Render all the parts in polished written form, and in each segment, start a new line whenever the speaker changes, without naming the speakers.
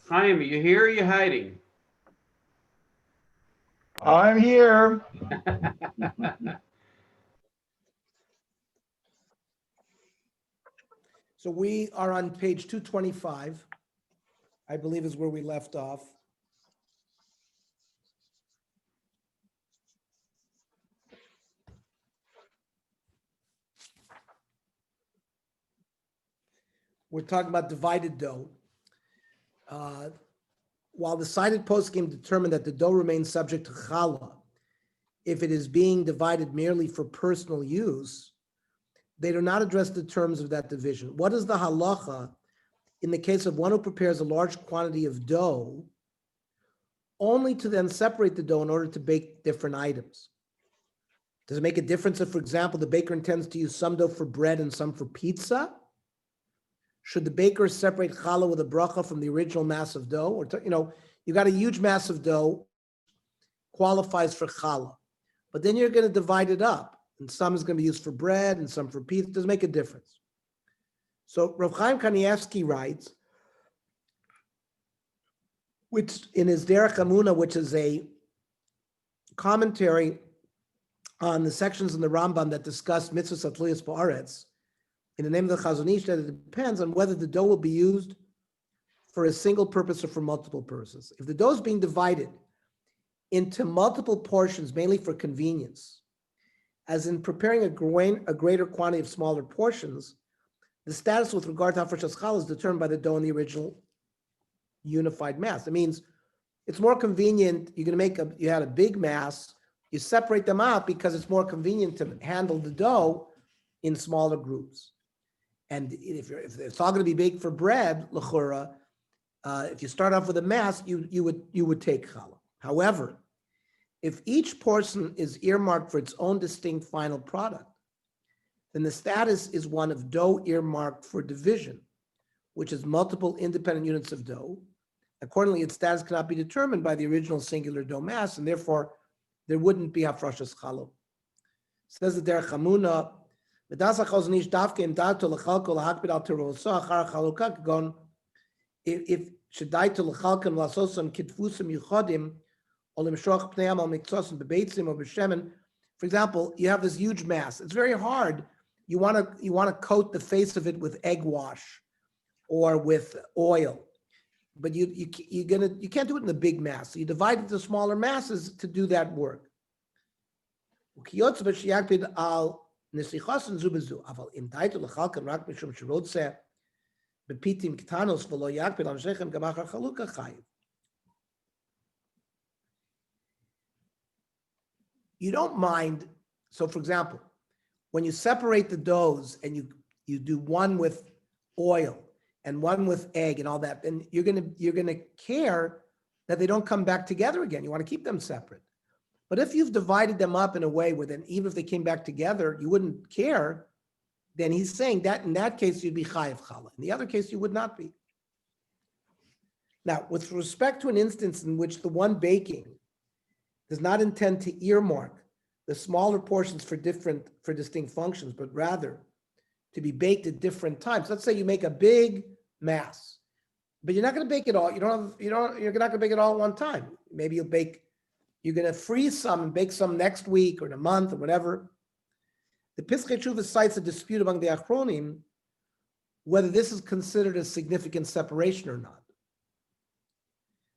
Chaim, are you here or are you hiding?
I'm here.
So we are on page 225, I believe is where we left off. We're talking about divided dough. While the cited poskim determined that the dough remains subject to challah if it is being divided merely for personal use, they do not address the terms of that division. What is the halacha in the case of one who prepares a large quantity of dough only to then separate the dough in order to bake different items? Does it make a difference if, for example, the baker intends to use some dough for bread and some for pizza? Should the baker separate challah with a bracha from the original mass of dough? Or, you got a huge mass of dough, qualifies for challah, but then you're going to divide it up, and some is going to be used for bread and some for pizza. It doesn't make a difference. So Rav Chaim Kanievsky writes, which in his Derech Hamuna, which is a commentary on the sections in the Rambam that discuss mitzvahs atliyas ba'aretz, in the name of the Chazon Ish, that it depends on whether the dough will be used for a single purpose or for multiple purposes. If the dough is being divided into multiple portions, mainly for convenience, as in preparing a greater quantity of smaller portions, the status with regard to Hafrashas Challah is determined by the dough in the original unified mass. It means it's more convenient. You're going to you had a big mass, you separate them out because it's more convenient to handle the dough in smaller groups. And if it's all going to be baked for bread, l'chura, if you start off with a mass, you would take challah. However, if each portion is earmarked for its own distinct final product, then the status is one of dough earmarked for division, which is multiple independent units of dough. Accordingly, its status cannot be determined by the original singular dough mass, and therefore there wouldn't be hafrashas challah. Says the Derech Hamuna, if shedai to lechalkan lasosan kitfusim yuchodim or limshoch pneim al mikzosim bebeitzim or b'shemen. For example, you have this huge mass. It's very hard. You want to coat the face of it with egg wash or with oil, but you can't do it in the big mass. So you divide it into smaller masses to do that work. Nesichasen zubezu, aval im Daitu lechalkan rak mishum shirotze bepitim ktanos v'lo yakpid am shechem gamachar chaluka chayiv. You don't mind. So, for example, when you separate the doughs and you do one with oil and one with egg and all that, then you're gonna care that they don't come back together again. You want to keep them separate. But if you've divided them up in a way where then even if they came back together, you wouldn't care, then he's saying that in that case, you'd be chayiv challah. In the other case, you would not be. Now, with respect to an instance in which the one baking does not intend to earmark the smaller portions for distinct functions, but rather to be baked at different times. Let's say you make a big mass, but you're not going to bake it all. You're not going to bake it all at one time. Maybe you're going to freeze some and bake some next week or in a month or whatever. The Piskei Tshuva cites a dispute among the Achronim whether this is considered a significant separation or not.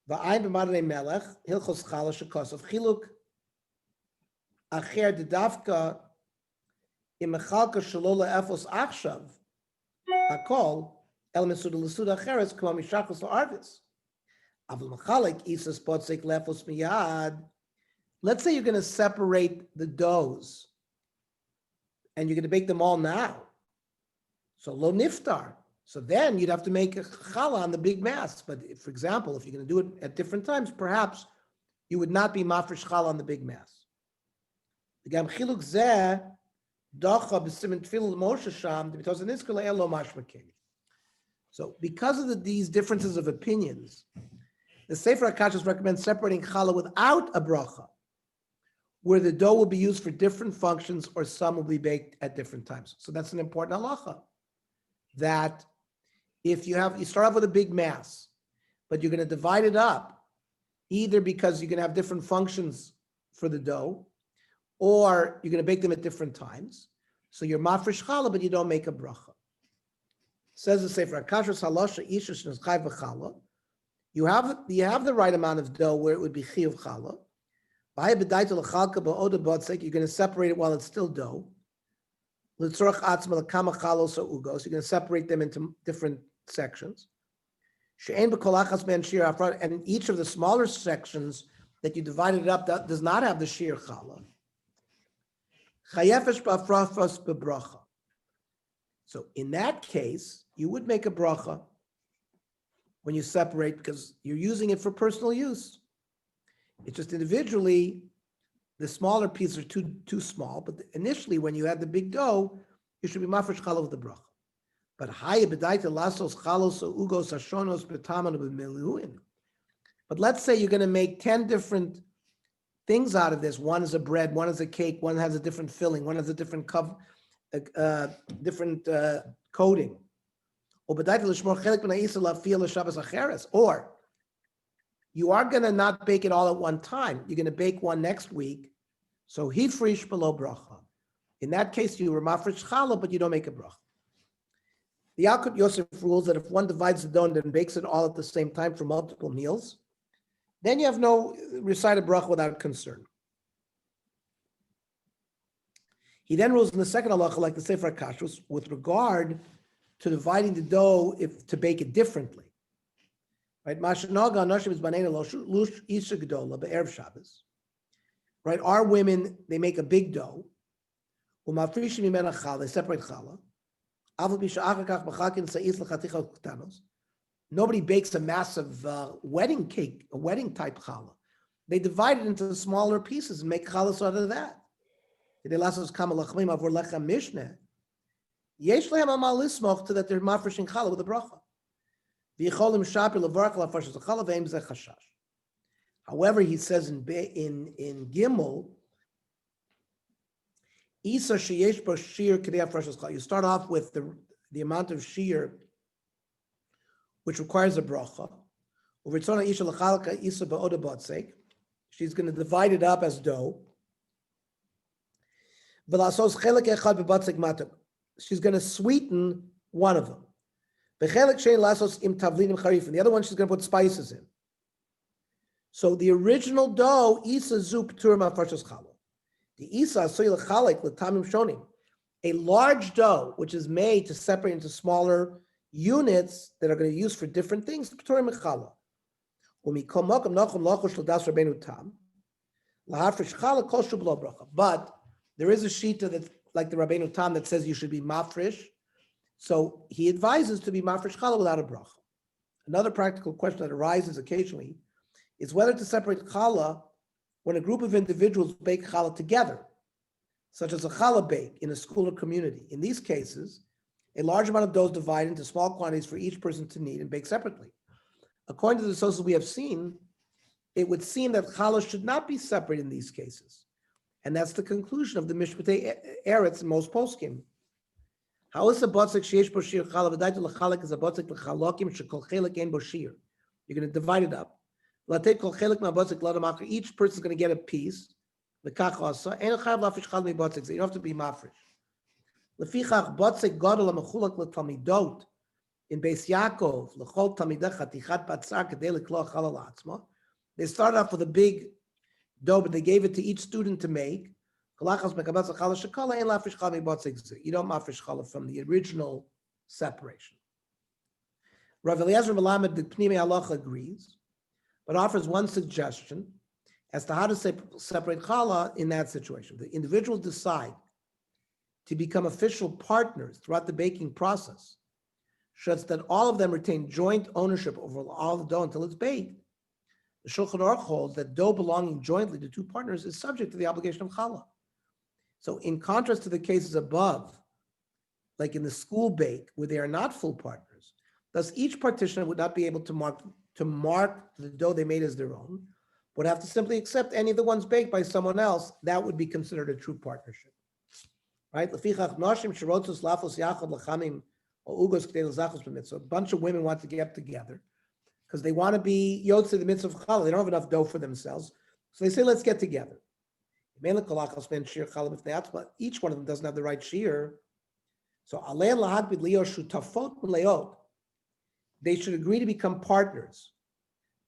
V'ayin b'madrei melech hilchos challah shekosav chiluk acher dedavka im mechalka shelo le'efos achshav hakol el mesuda l'suda acheres k'ma mishachos la'arvis aval mechalek isas potzik le'efos miyad. Let's say you're going to separate the doughs and you're going to bake them all now. So lo niftar. So then you'd have to make a challah on the big mass. But if, for example, if you're going to do it at different times, perhaps you would not be mafresh challah on the big mass. So because of these differences of opinions, the Sefer HaKashas recommends separating challah without a bracha, where the dough will be used for different functions or some will be baked at different times. So that's an important halacha, that if you start off with a big mass, but you're going to divide it up, either because you're going to have different functions for the dough, or you're going to bake them at different times. So you're mafresh challah, but you don't make a bracha. Says the Sefer HaKashrus Halosha Isha Shnes Chai V'Challah. You have the right amount of dough where it would be chiyuv challah. You're going to separate it while it's still dough. You're going to separate them into different sections. And each of the smaller sections that you divided it up that does not have the shir challah. So in that case, you would make a bracha when you separate because you're using it for personal use. It's just individually, the smaller pieces are too small, but initially when you had the big dough, you should be mafresh challah with the bracha. But But let's say you're going to make 10 different things out of this. One is a bread, one is a cake, one has a different filling, one has a different coating. Or you are going to not bake it all at one time. You're going to bake one next week. So hifrish below bracha. In that case, you were mafresh challah, but you don't make a bracha. The Yalkut Yosef rules that if one divides the dough and then bakes it all at the same time for multiple meals, then you have no recite a bracha without concern. He then rules in the second halacha, like the Sefer HaKashrus, with regard to dividing the dough to bake it differently. Right? Right? Our women, they make a big dough. They separate challah. Nobody bakes a massive wedding cake, a wedding type challah. They divide it into smaller pieces and make challah out of that. To that they're mafreshing challah with a bracha. However, he says in Gimel, you start off with the amount of shear which requires a bracha. She's going to divide it up as dough. She's going to sweeten one of them. And the other one she's going to put spices in. So the original dough, Isa Zuk Turma Farshas Challah. The Isa Soyl Chalik Latamim Shonim. A large dough, which is made to separate into smaller units that are going to be used for different things. But there is a shita that, like the Rabbeinu Tam, that says you should be mafresh. So he advises to be mafresh challah without a bracha. Another practical question that arises occasionally is whether to separate challah when a group of individuals bake challah together, such as a challah bake in a school or community. In these cases, a large amount of dough is divided into small quantities for each person to knead and bake separately. According to the sources we have seen, it would seem that challah should not be separated in these cases. And that's the conclusion of the Mishpatei Eretz in most poskim. How is a botzik sheyesh bo shir challah v'daitu l'chalek is a botzik l'chalokim shekol chelek ein bo shir. You're going to divide it up. L'atei kol chelek ma'botzik l'adam. Each person is going to get a piece. L'kach asa ein l'chayav lafish chal mi'botzik. So you don't have to be mafresh. L'fichach botzik gadol ha'mechulak l'tamidot in Beis Yaakov l'chol tamidach hatichat batzar kedei l'kloach challah la'atzma. They started off with a big dough, but they gave it to each student to make. You don't mafresh challah from the original separation. Rav Eliezer Melamed the Pnimei Halacha agrees, but offers one suggestion as to how to separate challah in that situation. The individuals decide to become official partners throughout the baking process, such that all of them retain joint ownership over all the dough until it's baked. The Shulchan Aruch holds that dough belonging jointly to two partners is subject to the obligation of challah. So in contrast to the cases above, like in the school bake, where they are not full partners, thus each partitioner would not be able to mark the dough they made as their own, would have to simply accept any of the ones baked by someone else. That would be considered a true partnership. Right? So a bunch of women want to get together because they want to be yotze the mitzvah of challah. They don't have enough dough for themselves. So they say, let's get together. Each one of them doesn't have the right shear. So they should agree to become partners.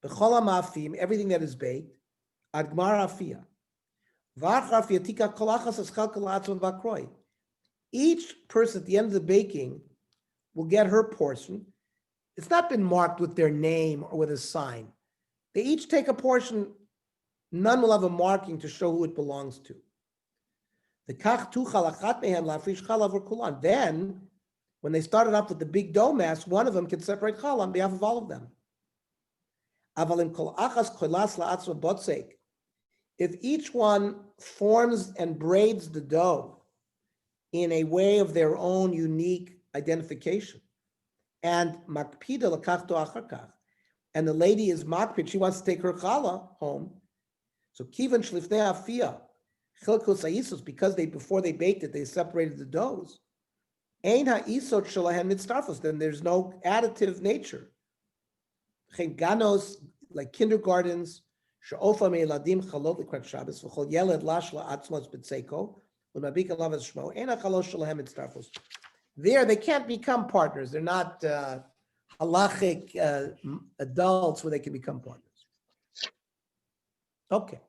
Everything that is baked. Each person at the end of the baking will get her portion. It's not been marked with their name or with a sign. They each take a portion. None will have a marking to show who it belongs to. Then, when they started up with the big dough mass, one of them can separate challah on behalf of all of them. If each one forms and braids the dough in a way of their own unique identification, and the lady is makpid, she wants to take her challah home. So kivan shlifnei afia chilkos ha'isos, because before they baked it, they separated the doughs. Ein ha'isot shalahen mitztarfos, then there's no additive nature. Ganos, like kindergartens, she'ofa me'eladim chalot l'krat Shabbos v'chol yeled lash la'atzmos b'tzeiko u'mabik alav es shmo ein ha'chalos shalahen mitztarfos. There, they can't become partners. They're not halachic adults where they can become partners. Okay.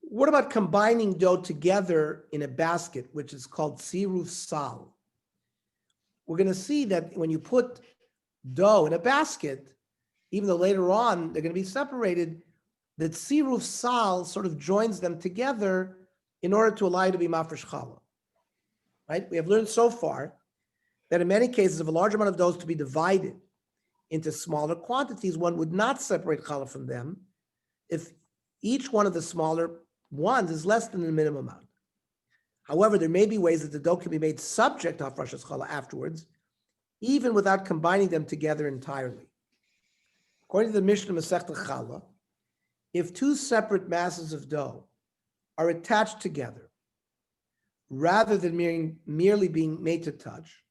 What about combining dough together in a basket, which is called tziruf sal? We're going to see that when you put dough in a basket, even though later on they're going to be separated, that tziruf sal sort of joins them together in order to allow you to be mafresh challah. Right? We have learned so far that in many cases, if a large amount of dough is to be divided into smaller quantities, one would not separate challah from them if each one of the smaller ones is less than the minimum amount. However, there may be ways that the dough can be made subject to hafrashas challah afterwards, even without combining them together entirely. According to the Mishnah Masechta Challah, if two separate masses of dough are attached together, rather than merely being made to touch,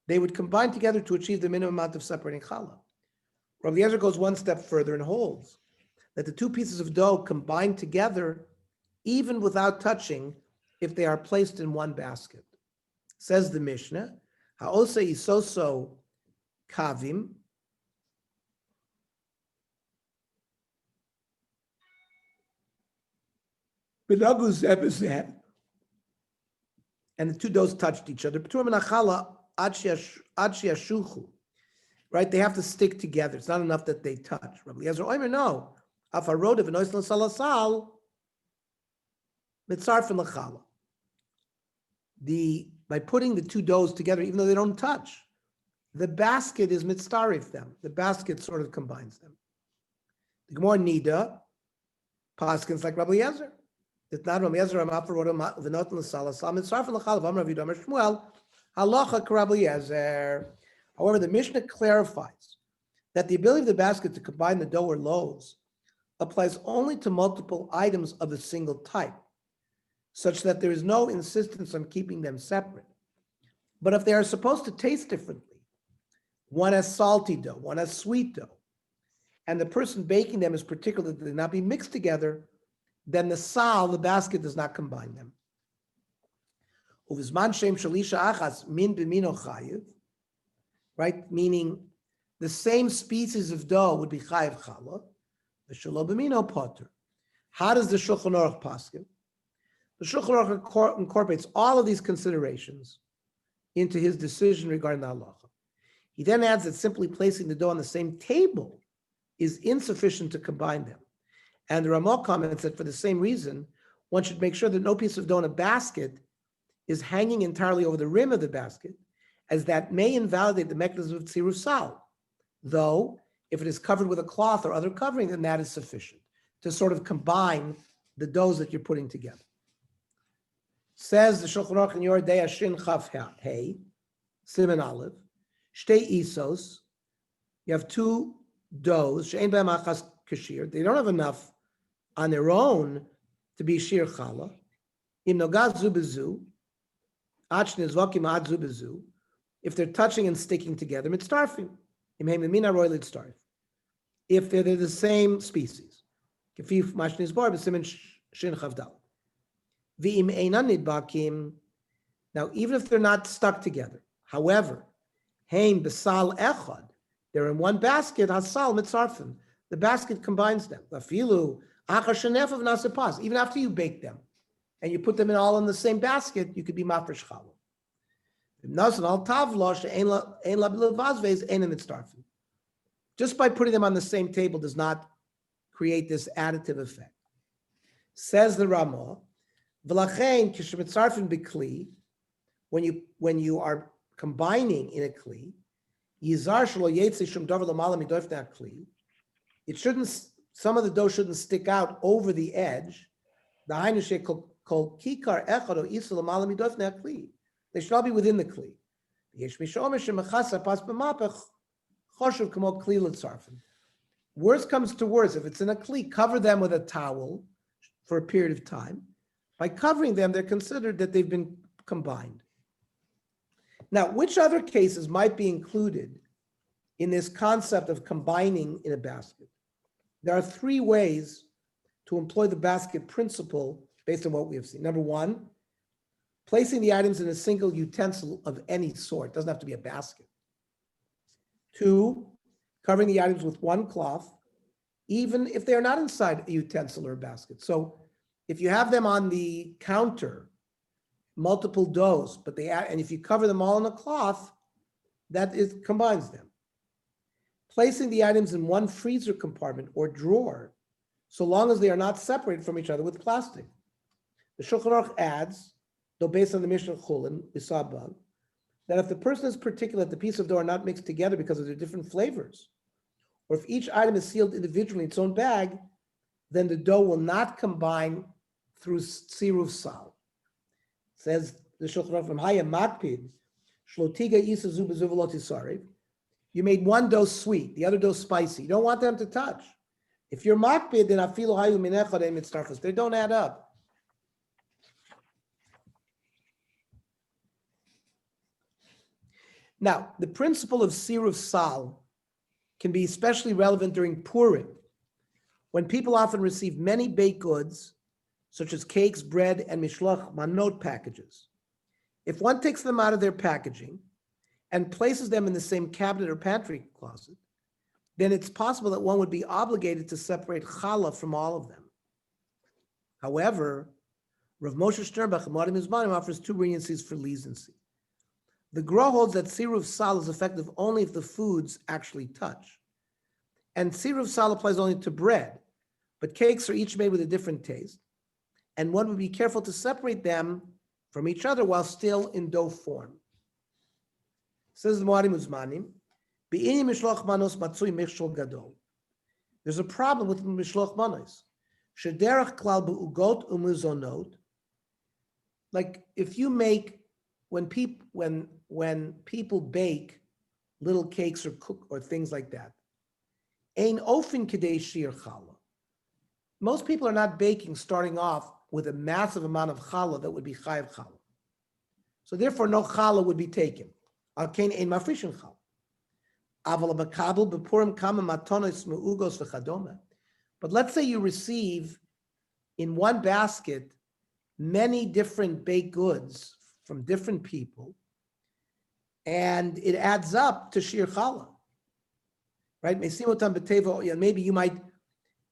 they would combine together to achieve the minimum amount of separating challah. Rabbi Eliezer goes one step further and holds that the two pieces of dough combine together even without touching if they are placed in one basket. Says the Mishnah, ha'ose isoso kavim b'nagu zeh b'zeh, and the two doughs touched each other. Right? They have to stick together. It's not enough that they touch. Rabbi Eliezer Omer, no. By putting the two doughs together, even though they don't touch, the basket is mitzarif them. The basket sort of combines them. The Gemara Nida, paskins like Rabbi Eliezer. It's not Rabbi Eliezer. However, the Mishnah clarifies that the ability of the basket to combine the dough or loaves applies only to multiple items of a single type, such that there is no insistence on keeping them separate. But if they are supposed to taste differently, one has salty dough, one has sweet dough, and the person baking them is particular that they not be mixed together, then the basket, does not combine them. Right? Meaning the same species of dough would be chayiv challah, the shelo b'mino potter. How does the Shulchan Aruch paskin? The Shulchan Aruch incorporates all of these considerations into his decision regarding the halacha. He then adds that simply placing the dough on the same table is insufficient to combine them. And the Ramah comments that for the same reason, one should make sure that no piece of dough in a basket is hanging entirely over the rim of the basket, as that may invalidate the mechanism of tziruf sal. Though, if it is covered with a cloth or other covering, then that is sufficient to sort of combine the doughs that you're putting together. Says the Shulchan Aruch in Yoreh Deah Shin Chaf Hey, Siman Aleph, Shtei Isos, you have two doughs, She'ein B'hem Achas Kashir, they don't have enough on their own to be shir challah. Im nogaz zu bezu, ach nizvakim ad zu bezu, if they're touching and sticking together, mitztarfim. If they're the same species. Now, even if they're not stuck together, however, they're in one basket, the basket combines them. Even after you bake them and you put them all in the same basket, you could be mafresh challah. Just by putting them on the same table does not create this additive effect. Says the Ramah, when you are combining in a kli, it shouldn't, some of the dough shouldn't stick out over the edge. They should all be within the kli. Worst comes to worst, if it's in a kli, cover them with a towel for a period of time. By covering them, they're considered that they've been combined. Now, which other cases might be included in this concept of combining in a basket? There are three ways to employ the basket principle based on what we have seen. Number one, placing the items in a single utensil of any sort. It doesn't have to be a basket. Two, covering the items with one cloth, even if they are not inside a utensil or a basket. So if you have them on the counter, multiple doughs, but and if you cover them all in a cloth, combines them. Placing the items in one freezer compartment or drawer, so long as they are not separated from each other with plastic. The Shulchan Aruch adds, though based on the Mishnah Chulin, we saw above, that if the person is particular that the piece of dough are not mixed together because of their different flavors, or if each item is sealed individually in its own bag, then the dough will not combine through siruv sal. Says the Shulchan Aruch from Haya Makpid, Shlotiga Isa Zu B'Zuv Sarev. You made one dough sweet, the other dough spicy. You don't want them to touch. If you're Makpid, then Afilu Hayu Minecha Deim Mitzarfus. They don't add up. Now, the principle of siruv sal can be especially relevant during Purim, when people often receive many baked goods, such as cakes, bread, and mishloach manot packages. If one takes them out of their packaging and places them in the same cabinet or pantry closet, then it's possible that one would be obligated to separate challah from all of them. However, Rav Moshe Sternbach offers two leniencies for leniency. The Gra holds that siruv sal is effective only if the foods actually touch. And siruv sal applies only to bread, but cakes are each made with a different taste. And one would be careful to separate them from each other while still in dough form. Says the Moadim Uzmanim, there's a problem with mishloch manos. Shederach klal be'ugot umuzonot. Like if you make, when people bake little cakes or cook or things like that, ein ofen kedei shir challah. Most people are not baking starting off with a massive amount of challah that would be chayav challah. So therefore, no challah would be taken. Al kein ein mafrishin challah. Aval b'kabel b'purim kama matonos me'ugos v'chadoma. But let's say you receive in one basket many different baked goods from different people, and it adds up to shir challah, right? Maybe you might,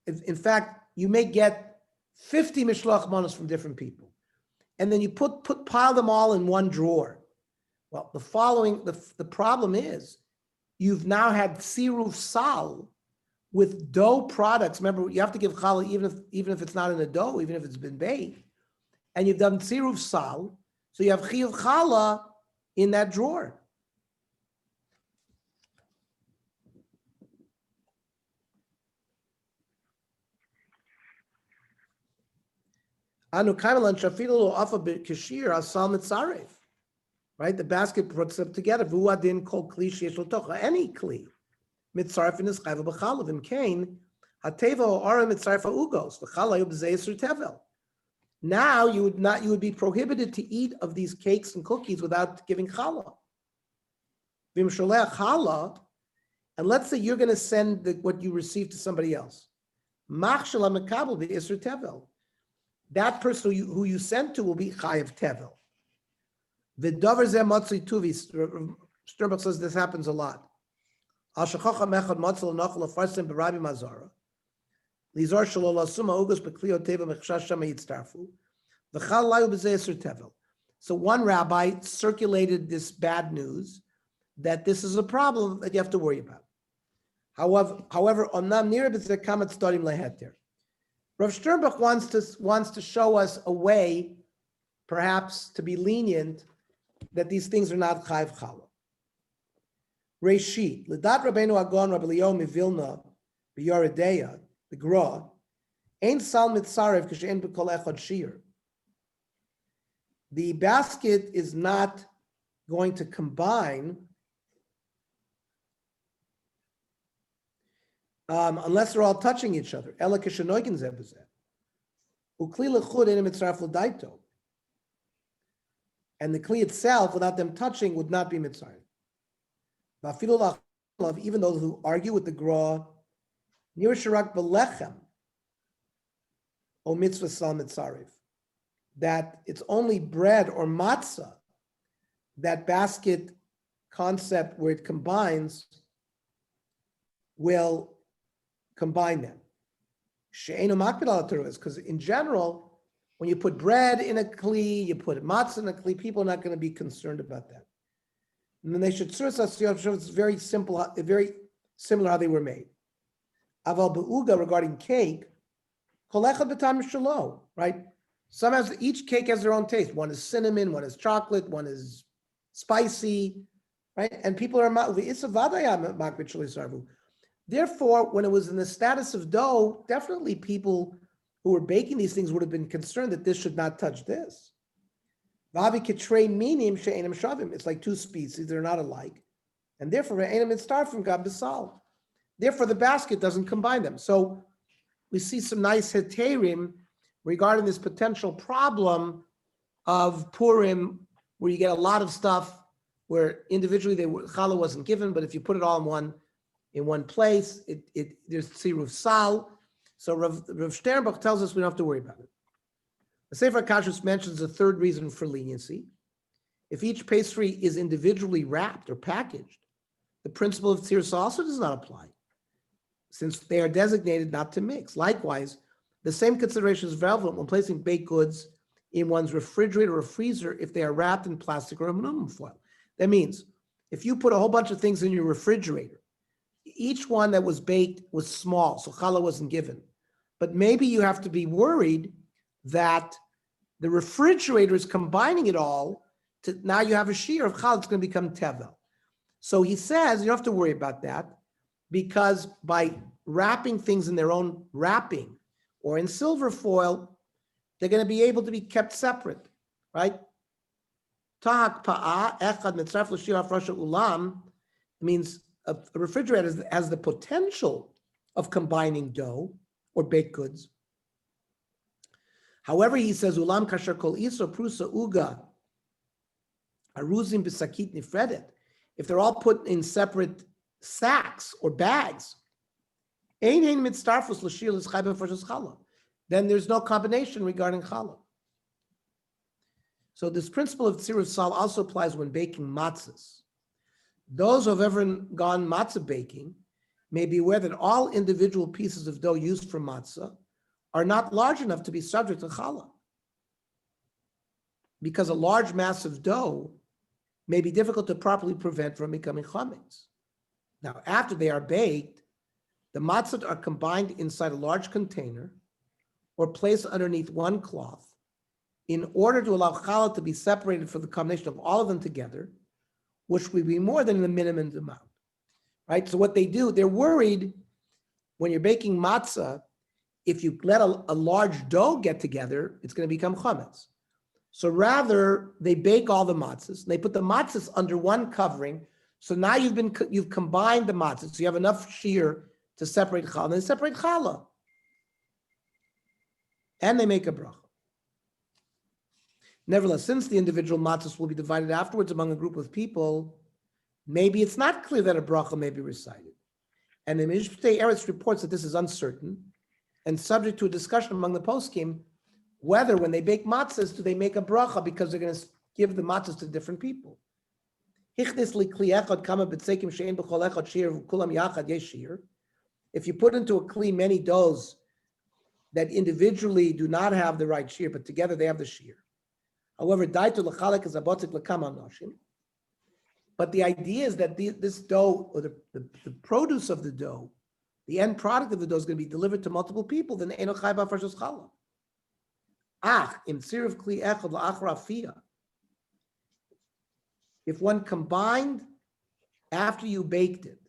in fact, you may get 50 mishloach manos from different people, and then you pile them all in one drawer. Well, the problem is, you've now had siruv sal with dough products. Remember, you have to give challah even if it's not in a dough, even if it's been baked, and you've done siruv sal. So you have chiyuv challah in that drawer. Anu kaimelan shafilu afa b'kashir asal mitzarev. Right, the basket puts them together. V'uadin kol kli sheyesh lo tocha, any kli mitzaref in his chayva b'chalav. In Cain, hateva or ara mitzaref ugos v'chalav b'zeiser tevel. Now you would be prohibited to eat of these cakes and cookies without giving challah. V'im sholech challah, And let's say you're going to send what you received to somebody else. That person who you sent to will be chayav tevel. The davar zeh matzui tuvi. Tzurba says this happens a lot. Al shechacha mechad matzul nachal afarsim b'rabi mazara. Lizar shelo lasuma ugus b'klio teva mechshash shama yitztarfu. V'chal layu b'zeh esur tevel. So one rabbi circulated this bad news that this is a problem that you have to worry about. However, onam nira b'zeh kamat stadim leheter. Rav Sternbuch wants to show us a way, perhaps, to be lenient that these things are not chayv chala. Reshit, Ledat Rabbeinu Agon Rabbi Leo Mivilna B'Yoredeya, the Gra, Ein Sal Mitzarev K'She'en B'Kol Echad Shir. The basket is not going to combine unless they're all touching each other. Ela K'Shenoigin Zeh B'Zeh. Ukli L'chud Ein Mitzaref L'Daito. And the kli itself, without them touching, would not be mitzvah. Even those who argue with the gra, nir sharak belechem, o mitzvah sal mitzarev, that it's only bread or matzah, that basket concept where it combines, will combine them. She'enu makbid al teruas, because in general, when you put bread in a kli, you put matzah in a kli, people are not going to be concerned about that. And then they should it's very simple, very similar how they were made. Aval be'uga regarding cake, kol echad b'tam shelo, right? Sometimes each cake has their own taste. One is cinnamon, one is chocolate, one is spicy, right? And people are therefore, when it was in the status of dough, definitely people who were baking these things would have been concerned that this should not touch this. It's like two species, they're not alike. And therefore, therefore the basket doesn't combine them. So we see some nice heterim regarding this potential problem of Purim, where you get a lot of stuff where individually challah wasn't given, but if you put it all in one place, there's tziruf sal. So Rav Sternbuch tells us we don't have to worry about it. The Sefer HaKashrus mentions a third reason for leniency. If each pastry is individually wrapped or packaged, the principle of tzirus also does not apply, since they are designated not to mix. Likewise, the same consideration is relevant when placing baked goods in one's refrigerator or freezer if they are wrapped in plastic or aluminum foil. That means if you put a whole bunch of things in your refrigerator, each one that was baked was small, so challah wasn't given. But maybe you have to be worried that the refrigerator is combining it all to now you have a shear of challah, it's going to become tevel. So he says you don't have to worry about that, because by wrapping things in their own wrapping or in silver foil, they're going to be able to be kept separate, right? Tahak pa'a echad mitzraf l'shir hafrasha ulam means a refrigerator has the potential of combining dough or baked goods. However, he says, Ulam kasher kol iso prusa uga aruzim b'sakit nifredet. If they're all put in separate sacks or bags, ein ein mitztarfus l'shir l'schai b'farshas challah, then there's no combination regarding challah. So this principle of tziruf sal also applies when baking matzahs. Those who have ever gone matzah baking may be aware that all individual pieces of dough used for matzah are not large enough to be subject to challah, because a large mass of dough may be difficult to properly prevent from becoming chametz. Now, after they are baked, the matzot are combined inside a large container or placed underneath one cloth in order to allow challah to be separated from the combination of all of them together, which would be more than the minimum amount, right? So what they do, they're worried when you're baking matzah, if you let a large dough get together, it's going to become chametz. So rather, they bake all the matzahs. They put the matzahs under one covering. So now you've combined the matzahs. So you have enough shear to separate challah. And they separate challah. And they make a bracha. Nevertheless, since the individual matzahs will be divided afterwards among a group of people, maybe it's not clear that a bracha may be recited. And the Mishptei Eretz reports that this is uncertain and subject to a discussion among the poskim whether when they bake matzahs, do they make a bracha because they're going to give the matzahs to different people. If you put into a kli many doughs that individually do not have the right shear, but together they have the shear. However, but the idea is that this dough, or the produce of the dough, the end product of the dough is going to be delivered to multiple people, then eno chai b'farshus challah. Im tzirav kli echad la'achar afiyah. If one combined after you baked it,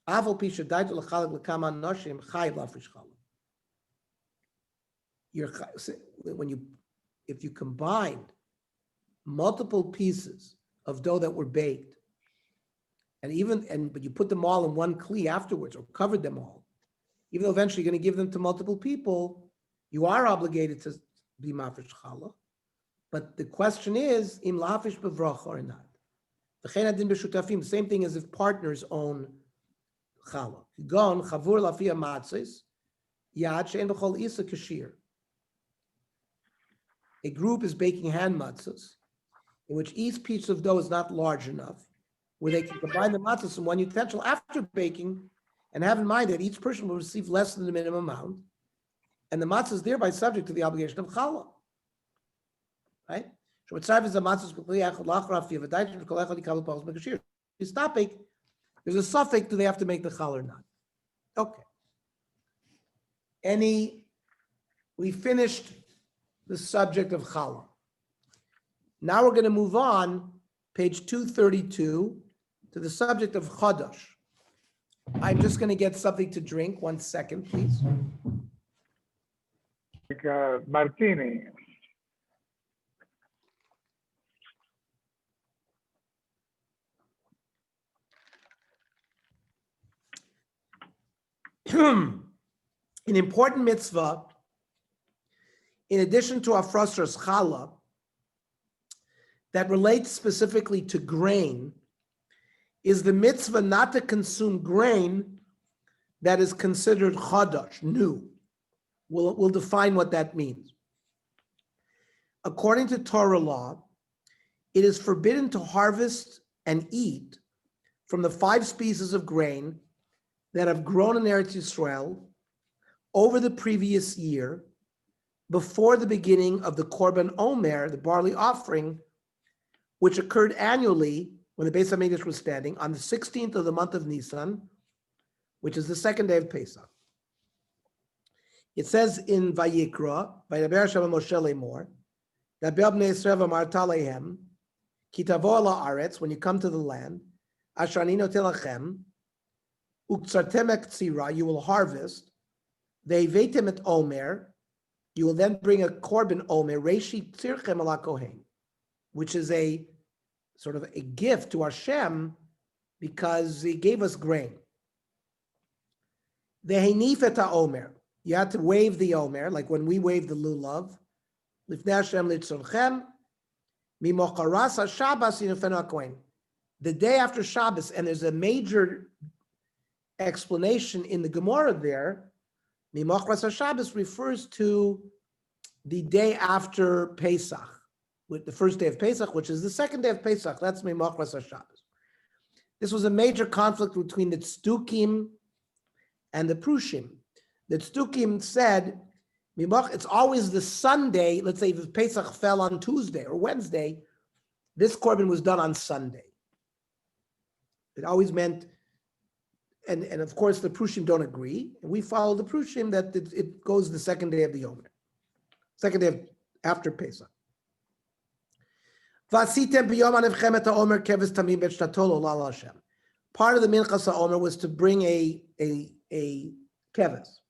aval pi shadaitu l'chalak l'kama noshim chai b'farshus challah. If you combined multiple pieces of dough that were baked, but you put them all in one kli afterwards, or covered them all, even though eventually you're going to give them to multiple people, you are obligated to be mafresh challah. But the question is, im lafish bevracha or not. The same thing as if partners own challah. Gon chavur lafia matzos yad she'en b'chol isa kashir. A group is baking hand matzahs, in which each piece of dough is not large enough, where they can combine the matzahs in one utensil after baking, and have in mind that each person will receive less than the minimum amount, and the matzah is thereby subject to the obligation of challah. Right? This topic, there's a suffix, do they have to make the challah or not? Okay. We finished the subject of challah. Now we're going to move on, page 232, to the subject of chodosh. I'm just going to get something to drink. 1 second, please.
Like a martini.
An important mitzvah, in addition to Afrosras challah, that relates specifically to grain, is the mitzvah not to consume grain that is considered chodosh, new. We'll define what that means. According to Torah law, it is forbidden to harvest and eat from the 5 species of grain that have grown in Eretz Yisrael over the previous year, before the beginning of the Korban Omer, the barley offering, which occurred annually when the Beis HaMikdash was standing on the 16th of the month of Nisan, which is the 2nd day of Pesach. It says in Vayikra, Vayidaber Hashem Moshe Lemor, Daber bnei Yisrael v'amarta leihem, ki tavo ala aretz, when you come to the land, asher ani noten lachem, uktzartem et tzira, you will harvest, ve'iveitem et omer, you will then bring a korban omer, reishi tzirchem ala kohen, which is a sort of a gift to Hashem because he gave us grain. Ve'henif et ha'omer, you had to wave the omer, like when we wave the lulav. Lifnei Hashem litzorchem, mimocharas haShabbos yinufenu hakohen. The day after Shabbos, and there's a major explanation in the Gemara there. Mimocharas haShabbos refers to the day after Pesach, with the first day of Pesach, which is the 2nd day of Pesach. That's mimocharas haShabbos. This was a major conflict between the Tzdukim and the Prushim. The Tzdukim said, it's always the Sunday, let's say if Pesach fell on Tuesday or Wednesday, this korban was done on Sunday. It always meant, and of course the Prushim don't agree, and we follow the Prushim that it goes the 2nd day of the Omer, 2nd day after Pesach. Part of the Minchas HaOmer was to bring a keves.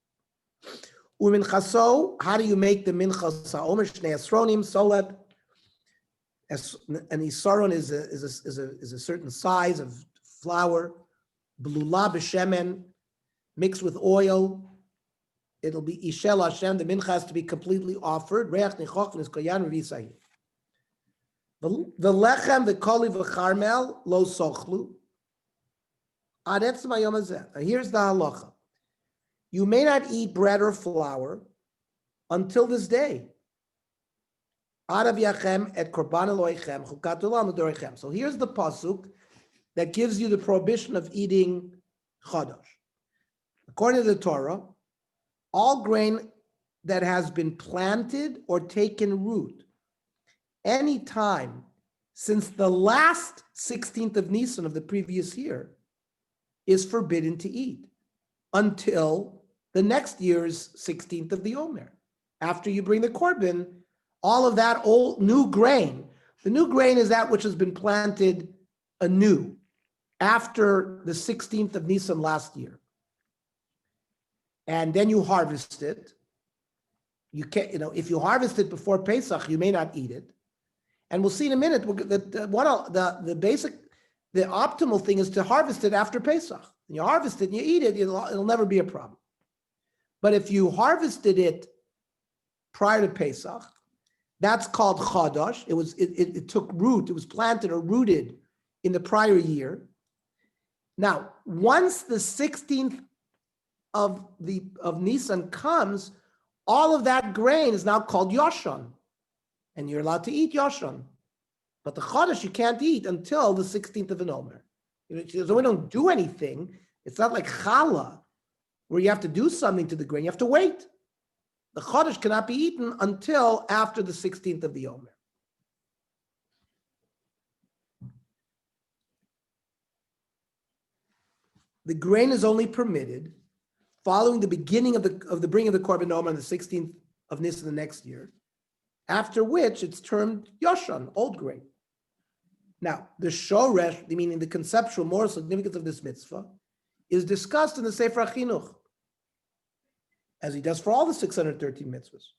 Uminchaso, how do you make the Minchas HaOmer? Shnei Esronim, Solet. An Isaron is a certain size of flour. Blula b'shemen, mixed with oil. It'll be Ishel Hashem. The mincha has to be completely offered. Reach nichoch v'niskoyan v'yisayim. The lechem, the koli v'charmel, lo sochlu. Here's the halacha. You may not eat bread or flour until this day. So here's the pasuk that gives you the prohibition of eating chadash. According to the Torah, all grain that has been planted or taken root any time since the last 16th of Nisan of the previous year is forbidden to eat until the next year's 16th of the Omer. After you bring the korban, all of that old new grain, the new grain is that which has been planted anew after the 16th of Nisan last year. And then you harvest it. You can't, if you harvest it before Pesach, you may not eat it. And we'll see in a minute that the optimal thing is to harvest it after Pesach. You harvest it and you eat it, it'll never be a problem. But if you harvested it prior to Pesach, that's called chadash. It took root, it was planted or rooted in the prior year. Now, once the 16th of Nisan comes, all of that grain is now called yoshan, and you're allowed to eat yoshan. But the chadash you can't eat until the 16th of an Omer. So we don't do anything. It's not like challah, where you have to do something to the grain. You have to wait. The chadash cannot be eaten until after the 16th of the Omer. The grain is only permitted following the beginning of the bringing of the korban omer on the 16th of Nisan the next year, after which it's termed yoshan, old grain. Now, the shoresh, meaning the conceptual moral significance of this mitzvah, is discussed in the Sefer HaChinuch, as he does for all the 613 mitzvahs.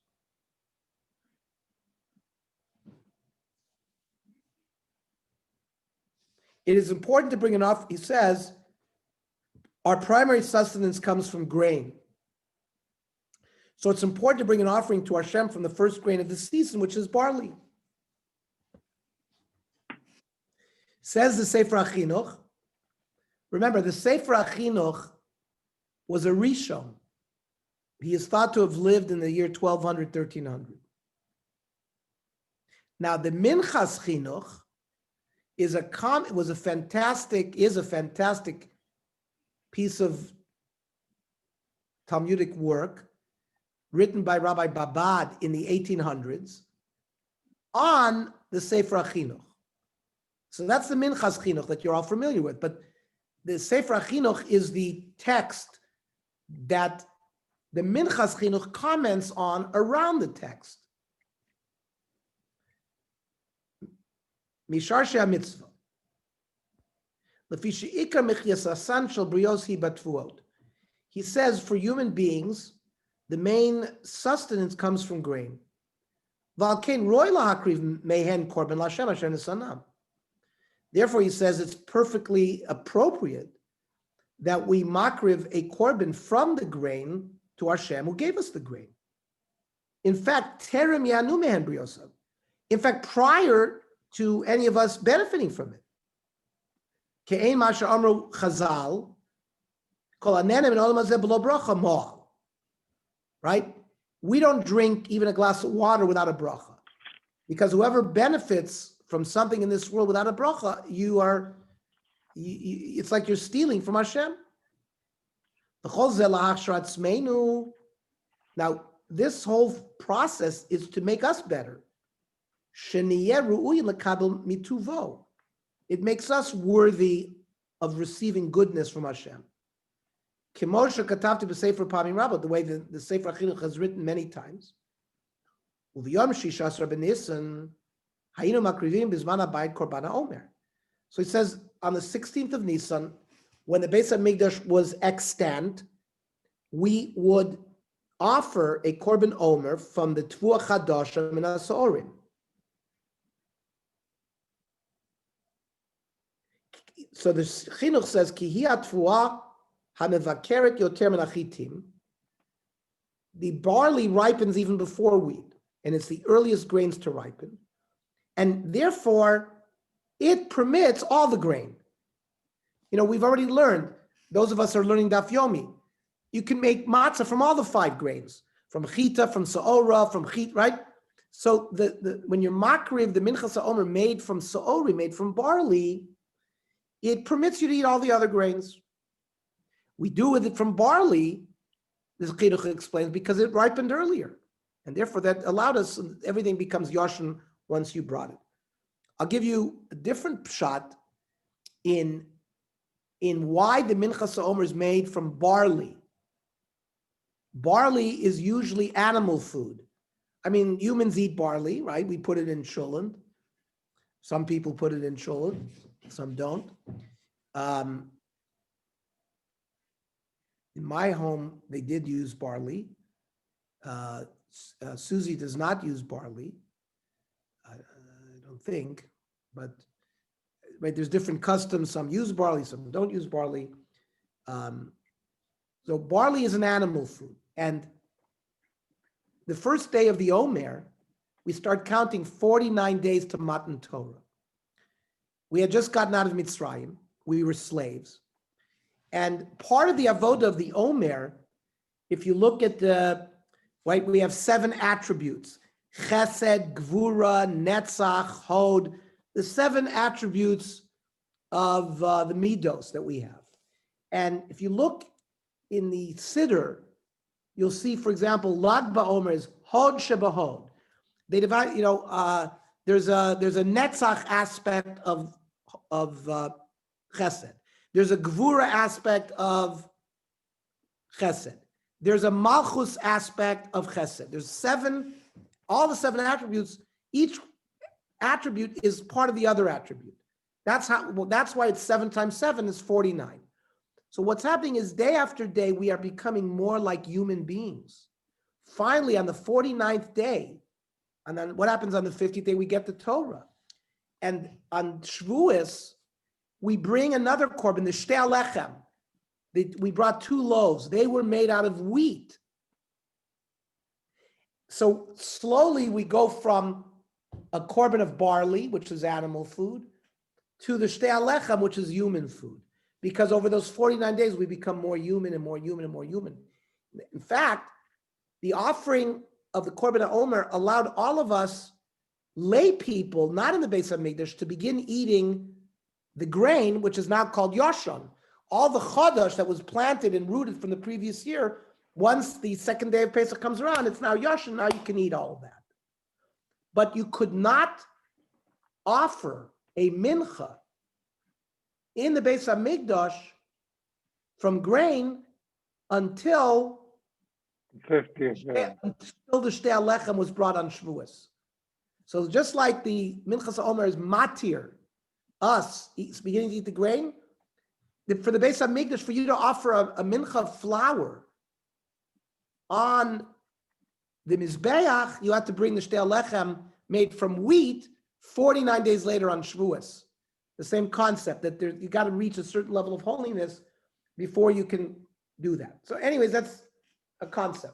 It is important to bring an off, he says, our primary sustenance comes from grain. So it's important to bring an offering to Hashem from the first grain of the season, which is barley. Says the Sefer HaChinuch. Remember, the Sefer HaChinuch was a Rishon. He is thought to have lived in the year 1200, 1300. Now, the Minchas Chinuch is a fantastic piece of Talmudic work written by Rabbi Babad in the 1800s on the Sefer HaChinuch. So that's the Minchas Chinuch that you're all familiar with. But the Sefer HaChinuch is the text that the Minchas Chinuch comments on around the text. Mishar Shea Mitzvah. He says for human beings, the main sustenance comes from grain. Therefore, he says it's perfectly appropriate that we makriv a korban from the grain to Hashem who gave us the grain. In fact, terem yanu mehen briosav. In fact, prior to any of us benefiting from it. Ke'ein masha amru chazal, kol hanenem min olam hazeh b'lo bracha mo'al. Right? We don't drink even a glass of water without a bracha. Because whoever benefits from something in this world without a bracha, it's like you're stealing from Hashem. Now, this whole process is to make us better. It makes us worthy of receiving goodness from Hashem. The way the Sefer HaChinuch has written many times. So he says on the 16th of Nisan, when the Beis HaMikdash was extant, we would offer a korban omer from the Tvua Chadasha min HaSa'orim. So the Chinuch says, Ki hi ha'tvua ha'mevakeret yoter min hachitim. The barley ripens even before wheat, and it's the earliest grains to ripen. And therefore, it permits all the grain. we've already learned, those of us who are learning Daf Yomi, you can make matzah from all the 5 grains, from chita, from saora, from chit, right? So when you're makriv, the minchas ha'omer made from saori, made from barley, it permits you to eat all the other grains. We do with it from barley, this chiduch explains, because it ripened earlier. And therefore that allowed us, everything becomes yoshin once you brought it. I'll give you a different shot in why the minchas ha'omer is made from barley. Barley is usually animal food. I mean, humans eat barley, right? We put it in shulin. Some people put it in shulin, some don't. In my home, they did use barley. Susie does not use barley. I don't think, but right, there's different customs. Some use barley, some don't use barley. So barley is an animal food. And the first day of the Omer, we start counting 49 days to Matan Torah. We had just gotten out of Mitzrayim. We were slaves. And part of the avodah of the Omer, if you look at right, we have 7 attributes. Chesed, Gvura, Netzach, Hod, the 7 attributes of the Midos that we have. And if you look in the Siddur, you'll see, for example, Lag BaOmer is Hod Shebahod. They divide, there's a Netzach aspect of Chesed. There's a Gvura aspect of Chesed. There's a Malchus aspect of Chesed. There's all the 7 attributes. Each attribute is part of the other attribute. That's why it's 7 times 7 is 49. So what's happening is day after day, we are becoming more like human beings. Finally, on the 49th day, and then what happens on the 50th day? We get the Torah. And on Shavuos, we bring another korban, the Shtei Alechem. We brought 2 loaves. They were made out of wheat. So slowly we go from a korban of barley, which is animal food, to the Shtei Alechem, which is human food. Because over those 49 days, we become more human and more human and more human. In fact, the offering of the Korban HaOmer allowed all of us lay people, not in the Beis HaMikdash, to begin eating the grain, which is now called Yashon. All the Chodesh that was planted and rooted from the previous year, once the second day of Pesach comes around, it's now Yashon, now you can eat all of that. But you could not offer a mincha in the Beis HaMikdash from grain until
50th day.
the Shtei Alechem was brought on Shavuos. So just like the Minchas HaOmer is matir, us beginning to eat the grain, for the Beis HaMikdash, for you to offer a mincha of flour on the Mizbeach, you have to bring the Shtei Alechem made from wheat 49 days later on Shavuos. The same concept that you got to reach a certain level of holiness before you can do that. So anyways, that's a concept.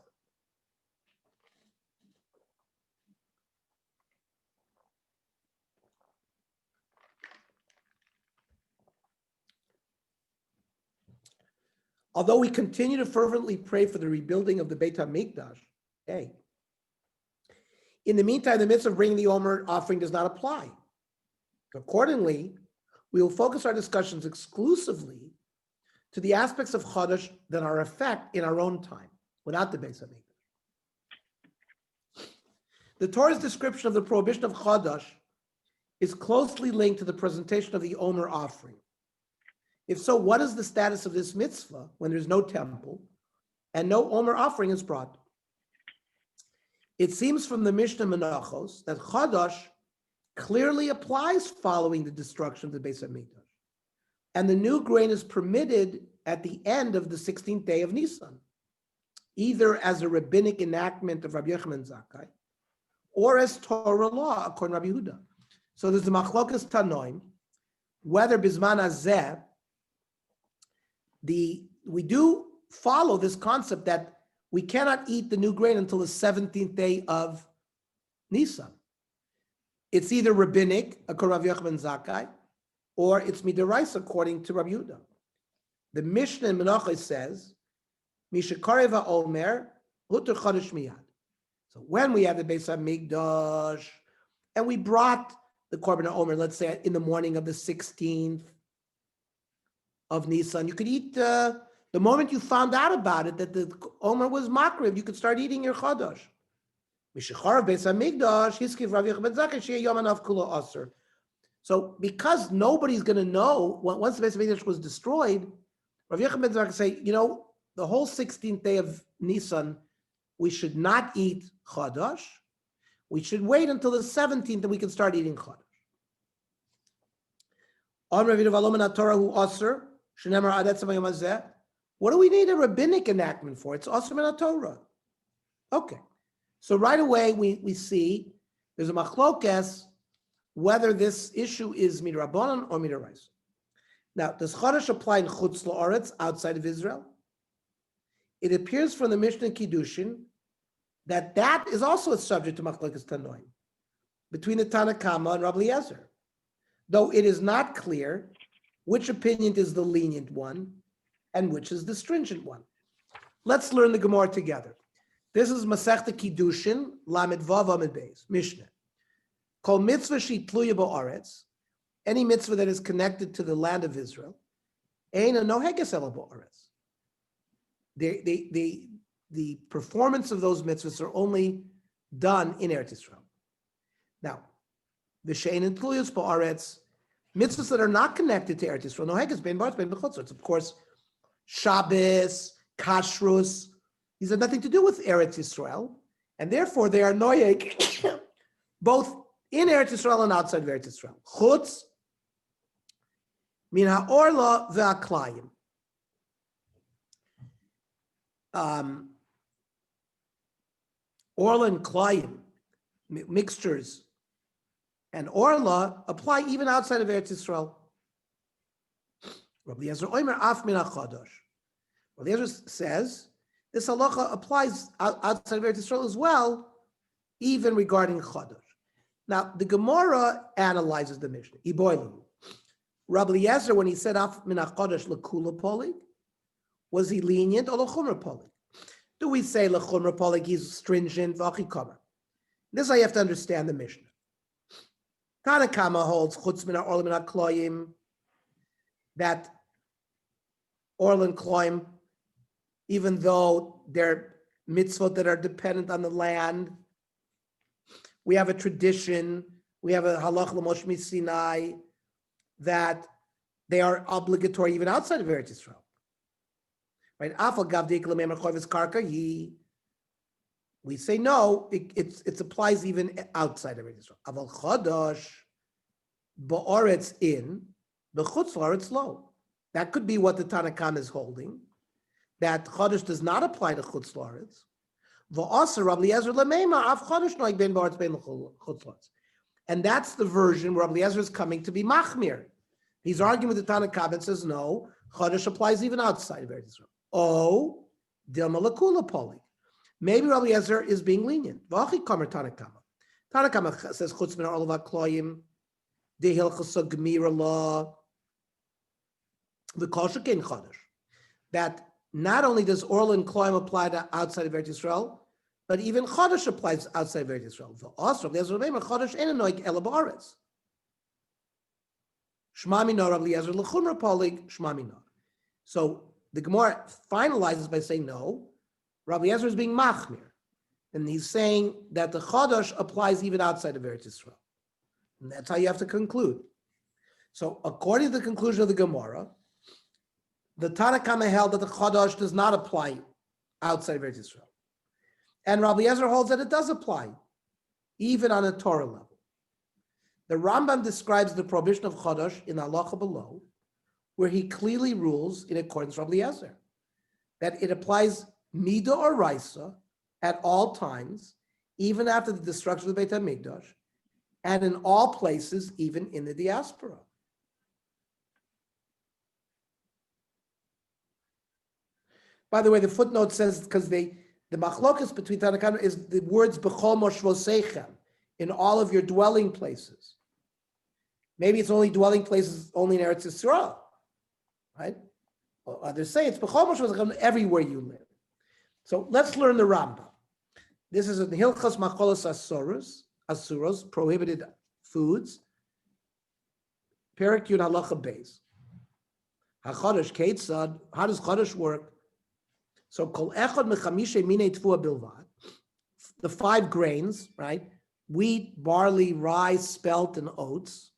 Although we continue to fervently pray for the rebuilding of the Beit HaMikdash, in the meantime, the mitzvah of bringing the Omer offering does not apply. Accordingly, we will focus our discussions exclusively to the aspects of Chodesh that are effect in our own time, without the Beis HaMikdash. The Torah's description of the prohibition of Chodesh is closely linked to the presentation of the Omer offering. If so, what is the status of this mitzvah when there's no temple and no Omer offering is brought? It seems from the Mishnah Menachos that Chodesh clearly applies following the destruction of the Beis HaMikdash, and the new grain is permitted at the end of the 16th day of Nisan, either as a rabbinic enactment of Rabbi Yochanan Zakkai, or as Torah law according to Rabbi Yehuda. So there's the Machlokas Tanoim, whether Bizman Hazeh, we do follow this concept that we cannot eat the new grain until the 17th day of Nisan. It's either rabbinic, according to Rabbi Yochanan Zakkai, or it's midaraisa, according to Rabbi Yehuda. The Mishnah in Menachos says, Mishakareva Omer, Hutter Chodesh Miyad. So when we have the Beis HaMikdash, and we brought the Korban Omer, let's say in the morning of the 16th of Nisan, you could eat, the moment you found out about it, that the Omer was Makriv, you could start eating your Chodesh. Mishacharav Beis HaMikdash, Hiskiv Rav Yochanan ben Zakkai, Sheyeh Yom Anav Kula Aser. So because nobody's going to know, once the Beis HaMikdash was destroyed, Rav Yochanan ben Zakkai say, the whole 16th day of Nisan, we should not eat Chodesh. We should wait until the 17th and we can start eating Chodesh. What do we need a rabbinic enactment for? It's Asr min Torah. Okay. So right away we see there's a machlokes whether this issue is midrabanan or midaraisa. Now, does Chodesh apply in Chutz La'aretz, outside of Israel? It appears from the Mishnah Kiddushin that is also a subject to machlokes tanoim between the Tana Kama and Rabbi Eliezer, though it is not clear which opinion is the lenient one and which is the stringent one. Let's learn the Gemara together. This is Masechta Kiddushin, Lamed Vav Amid Beis, Mishnah. Kol mitzvah shi tluya ba'aretz, any mitzvah that is connected to the land of Israel, eina noheges ela ba'aretz. The performance of those mitzvahs are only done in Eretz Israel. Now, v'shein and tluyos ba'aretz, mitzvahs that are not connected to Eretz Israel, noheges bein ba'aretz bein b'chutzos. Of course, Shabbos, Kashrus, these have nothing to do with Eretz Israel, and therefore they are noyeg both in Eretz Israel and outside of Eretz Israel. Chutz min ha'orla ve'aklayim. Orla and klayim, mixtures, and orla apply even outside of Eretz Israel. Rabbi Eliezer Omer af min ha'chodosh. Rabbi Eliezer says this halacha applies outside of Eretz Israel as well, even regarding chodosh. Now, the Gemara analyzes the Mishnah. Iboilu. Rabbi Eliezer, when he said af min ha'chodosh lekula polig, was he lenient or lechumra polig? Do we say lechumra polig he's stringent? V'achi kamer. This I have to understand the Mishnah. Tana Kama holds chutz min ha'orla min ha'kloyim, that orla and kloyim, even though they're mitzvot that are dependent on the land, we have a tradition, we have a halach l'mosh misinai, that they are obligatory even outside of Eretz Yisrael. Right? Afal gavdik l'meimer chovis karka yi. We say no, it applies even outside of Eretz Yisrael. Aval chodosh ba'aretz in, b'chutz la'aretz lo. That could be what the Tana Kama is holding, that chodesh does not apply to chutz la'aretz. V'asar Rabbi Eliezer lemeima af chodesh noig ben ba'aretz ben chutz la'aretz. And that's the version where Rabbi Eliezer is coming to be machmir. He's arguing with the Tana Kama and says no, chodesh applies even outside of Eretz Israel. Oh, dilma lekula polig. Maybe Rabbi Eliezer is being lenient. V'achi kamer Tana Kama. Tana Kama says chutz min ha'orla v'akloyim dehilchasa gemira law v'kol shekein chodesh. That not only does orla and kloim apply to outside of Eretz Yisrael, but even chodesh applies outside of Eretz Yisrael. Also, Rabbi Eliezer lemeima chodesh ein noig ela ba'aretz. Shma mina Rabbi Eliezer lechumra polig shma mina. So the Gemara finalizes by saying no, Rabbi Eliezer is being machmir, and he's saying that the chodesh applies even outside of Eretz Yisrael. And that's how you have to conclude. So according to the conclusion of the Gemara, the Tana Kama held that the chodosh does not apply outside of Eretz Yisrael, and Rabbi Eliezer holds that it does apply, even on a Torah level. The Rambam describes the prohibition of chodosh in halacha below, where he clearly rules in accordance with Rabbi Eliezer that it applies mida or raisa at all times, even after the destruction of the Beit HaMikdash, and in all places, even in the diaspora. By the way, the footnote says because the machlokas between Tana Kama is the words b'chol moshvosechem, in all of your dwelling places. Maybe it's only dwelling places only in Eretz Yisrael, right? Or others say it's b'chol moshe everywhere you live. So let's learn the Rambam. This is in Hilchos Macholos Asuros, prohibited foods. Perek Yud Halacha Beis. HaChodesh Keitzad, how does Chodesh work? So Kol Echad Mechamishe Minei Tfua Bilvad, the 5 grains, right? Wheat, barley, rye, spelt, and oats.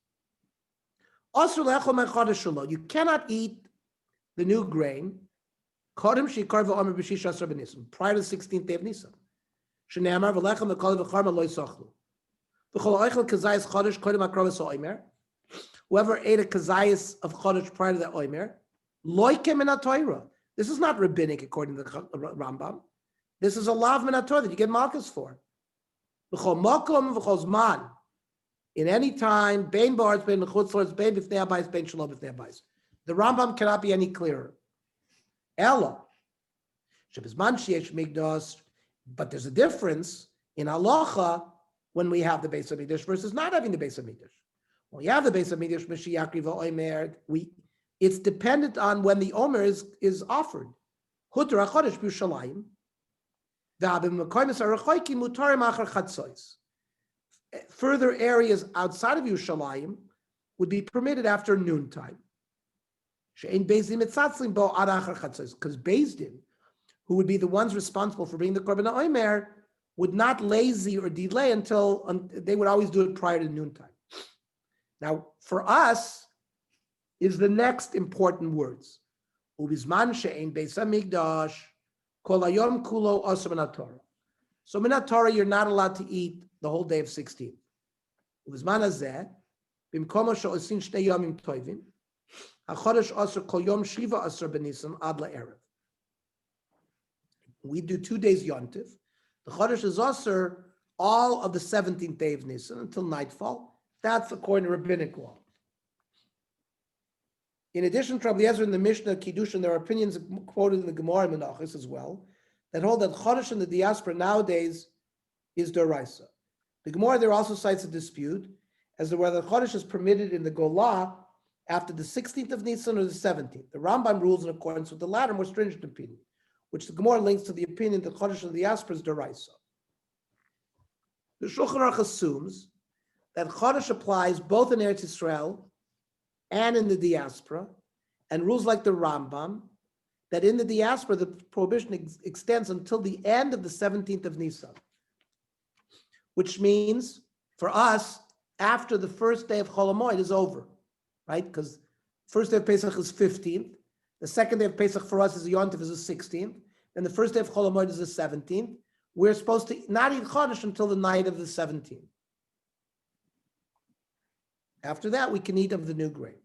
Asur Lechol Mechodesh Shelo, you cannot eat the new grain. Kodem Shikar V'Omer B'Shish Asar B'Nisan, prior to the 16th day of Nisan. Shneamar V'Lechem V'Kol V'Charma Lo Yisochlu. V'Chol Oichel Kazayis Chodesh Kodem Akrovas Oimer. Whoever ate a kazayas of chodesh prior to the oimer, loikem min haTorah. This is not rabbinic according to the Rambam. This is a lav min haTorah that you get malchus for. V'chol makom v'chol zman. In any time, bein ba'aretz, bein l'chutz la'aretz, bein b'fnei habayis, bein shalom b'fnei habayis. The Rambam cannot be any clearer. Ella, shebizman sheyesh migdos, but there's a difference in halacha when we have the Beis Hamikdash versus not having the Beis Hamikdash. When you have the Beis Hamikdash, Mashiach Riva Omer, it's dependent on when the Omer is offered. Hutar HaChodesh B'Yushalayim, V'abim Mekoymes HaRachoykim Mutarim Achar Chatzos. Further areas outside of Yerushalayim would be permitted after noontime. She'ein Beis Din Mitzatzlim Bo Ad Achar Chatzos, because Beis Din, who would be the ones responsible for bringing the Korban Omer, would not lazy or delay until they would always do it prior to noontime. Now, for us, is the next important words. Ubizman she'ein Beis Hamikdash, kol hayom kulo asur min haTorah. So min haTorah, you're not allowed to eat the whole day of 16. Ubizman hazeh, bimkomo she'osin shnei yomim tovim, hachodesh asur kol yom shiva asur b'nisan ad la'erev. We do 2 days yontiv. The chodesh is asur all of the 17th day of Nisan until nightfall. That's according to rabbinic law. In addition to Rabbi Yezer in the Mishnah, Kiddushin, there are opinions quoted in the Gemara and Menachos as well that hold that Chodesh in the diaspora nowadays is Doraisa. The Gemara there also cites a dispute as to whether Chodesh is permitted in the Golah after the 16th of Nisan or the 17th. The Rambam rules in accordance with the latter, more stringent opinion, which the Gemara links to the opinion that Chodesh in the diaspora is Doraisa. The Shulchan Aruch assumes that Chodesh applies both in Eretz Yisrael and in the diaspora, and rules like the Rambam, that in the diaspora, the prohibition extends until the end of the 17th of Nisan, which means, for us, after the first day of Chol HaMoed is over, right? Because first day of Pesach is 15th, the second day of Pesach for us is Yom Tov is the 16th, and the first day of Chol HaMoed is the 17th. We're supposed to not eat Chodesh until the night of the 17th. After that, we can eat of the new grain.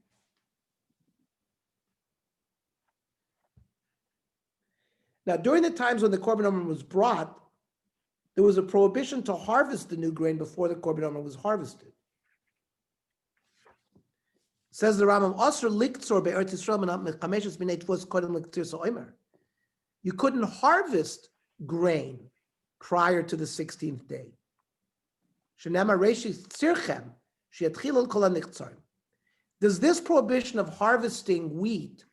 Now, during the times when the Korban Omer was brought, there was a prohibition to harvest the new grain before the Korban Omer was harvested. Says the Rambam, "Asur liktzor be'eretz Yisrael mechameshes minei tfus kodem liktzir so'omer." You couldn't harvest grain prior to the 16th day. Shenema reishi tzirchem. Does this prohibition of harvesting wheat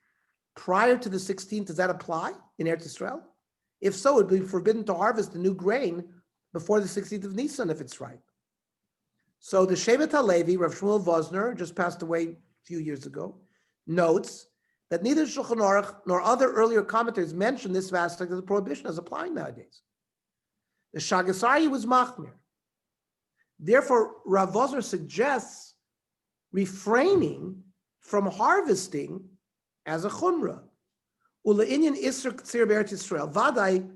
prior to the 16th, does that apply in Eretz Yisrael? If so, it would be forbidden to harvest the new grain before the 16th of Nisan if it's ripe. So the Shevet HaLevi, Rav Shmuel Vosner, just passed away a few years ago, notes that neither Shulchan Aruch nor other earlier commentators mention this aspect of the prohibition as applying nowadays. The Shagasari was Machmir. Therefore, Rav Vosner suggests refraining from harvesting as a chumrah. Ule'inyan isr k'tzir be'eretz Yisrael. Vadai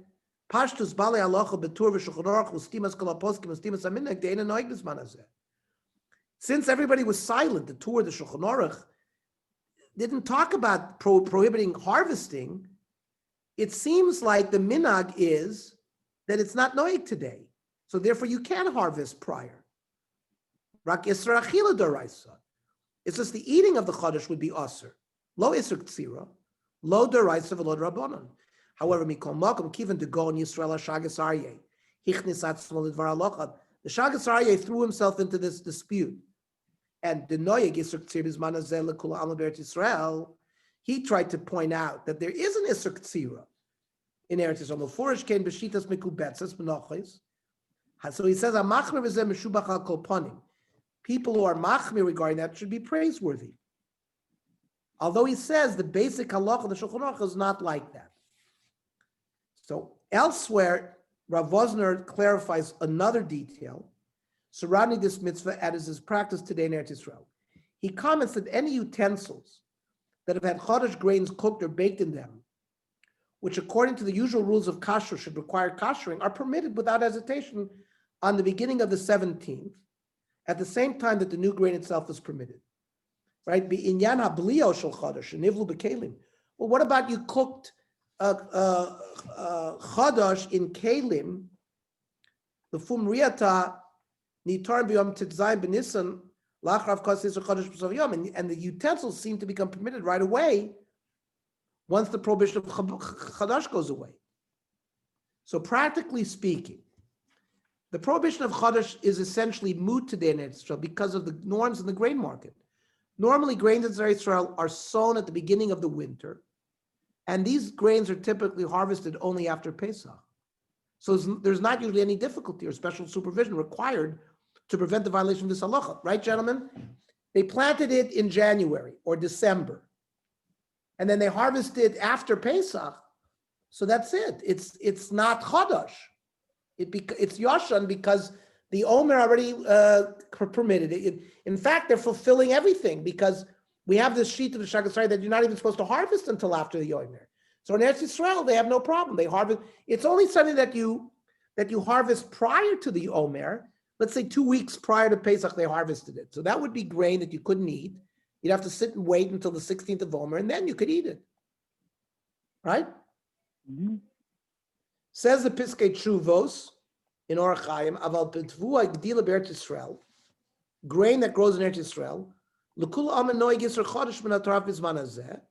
pashtus balei halacha betur v'shulchan aruch u'stimas kol haposkim u'stimas haminhag de'eina noeg b'zman hazeh. Since everybody was silent, the Torah, the Shulchan Aruch, didn't talk about prohibiting harvesting. It seems like the minhag is that it's not noeg today. So therefore, you can harvest prior. Rak Yisra Achila Doraisa. It's just the eating of the Chodesh would be Asr. Lo Yisra Ktsira, Lo Doraisa v'lo Rabbanan. However, Mikol Makom Kivan to go in Yisrael Shagas Aryeh. Hichnis Atzmol Lidvar Alochad. The Shagas Aryeh threw himself into this dispute. And the Noyeg Yisra Ktsir Bizman Azel Lekula Amal Beret Yisrael. he tried to point out that there is an Isser Ktsira in Eretz Yisrael. Mefurish kein b'shitas mekubetzes b'nochis. So he says, "Amachmir v'zeh meshubach al kol panim." People who are machmir regarding that should be praiseworthy. Although he says the basic halacha of the Shulchan Aruch is not like that. So elsewhere, Rav Wosner clarifies another detail surrounding this mitzvah as his practice today in Eretz Yisrael. He comments that any utensils that have had chodesh grains cooked or baked in them, which according to the usual rules of kasher should require kashering, are permitted without hesitation on the beginning of the 17th, at the same time that the new grain itself is permitted. Right? Be'inyan hablio shel chodesh nivlu bekelim. Well, what about you cooked chodesh in kelim? The fum riata nitar b'yom tetzayim b'nisan lachrav kosis chodesh b'sov yom, and the utensils seem to become permitted right away once the prohibition of chodesh goes away. So practically speaking, the prohibition of chodesh is essentially moot today in Israel because of the norms in the grain market. Normally, grains in Israel are sown at the beginning of the winter, and these grains are typically harvested only after Pesach. So there's not usually any difficulty or special supervision required to prevent the violation of this halacha. Right, gentlemen? They planted it in January or December, and then they harvested after Pesach. So that's it. It's not chodesh. It's Yoshan because the Omer already permitted it. In fact, they're fulfilling everything because we have this sheet of the Shagasari that you're not even supposed to harvest until after the Omer. So in Eretz Yisrael, they have no problem. They harvest. It's only something that you harvest prior to the Omer. Let's say 2 weeks prior to Pesach, they harvested it. So that would be grain that you couldn't eat. You'd have to sit and wait until the 16th of Omer, and then you could eat it. Right?
Mhm.
Says the Piskei Tshuvos in Orach Chaim, aval betvua gdila be'Eretz Yisrael, grain that grows in Eretz Yisrael, l'kul alman noig yisr chodesh min haTorah b'zman hazeh.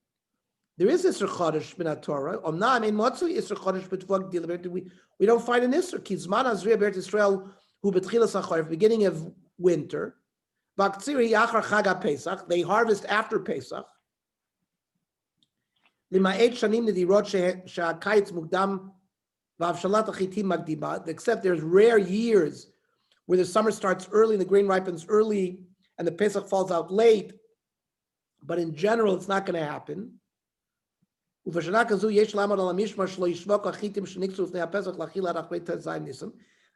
There is Isser chodesh min haTorah. Omnam ein motzu Isser chodesh betvua gdila be'Eretz. We don't find an Isser ki zman hazriya be'Eretz Yisrael hu betchilas hachorev, beginning of winter. B'aktziri yachar chag haPesach. They harvest after Pesach. Lima'et shanim nedirot she'akayitz mukdam. Except there's rare years where the summer starts early and the grain ripens early and the Pesach falls out late. But in general, it's not going to happen.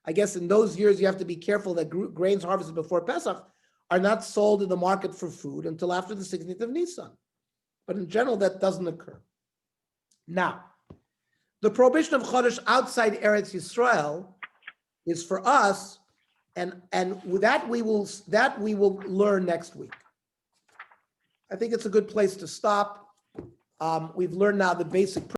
I guess in those years, you have to be careful that grains harvested before Pesach are not sold in the market for food until after the 16th of Nisan. But in general, that doesn't occur. Now, the prohibition of chodesh outside Eretz Yisrael is for us, and that we will learn next week. I think it's a good place to stop. We've learned now the basic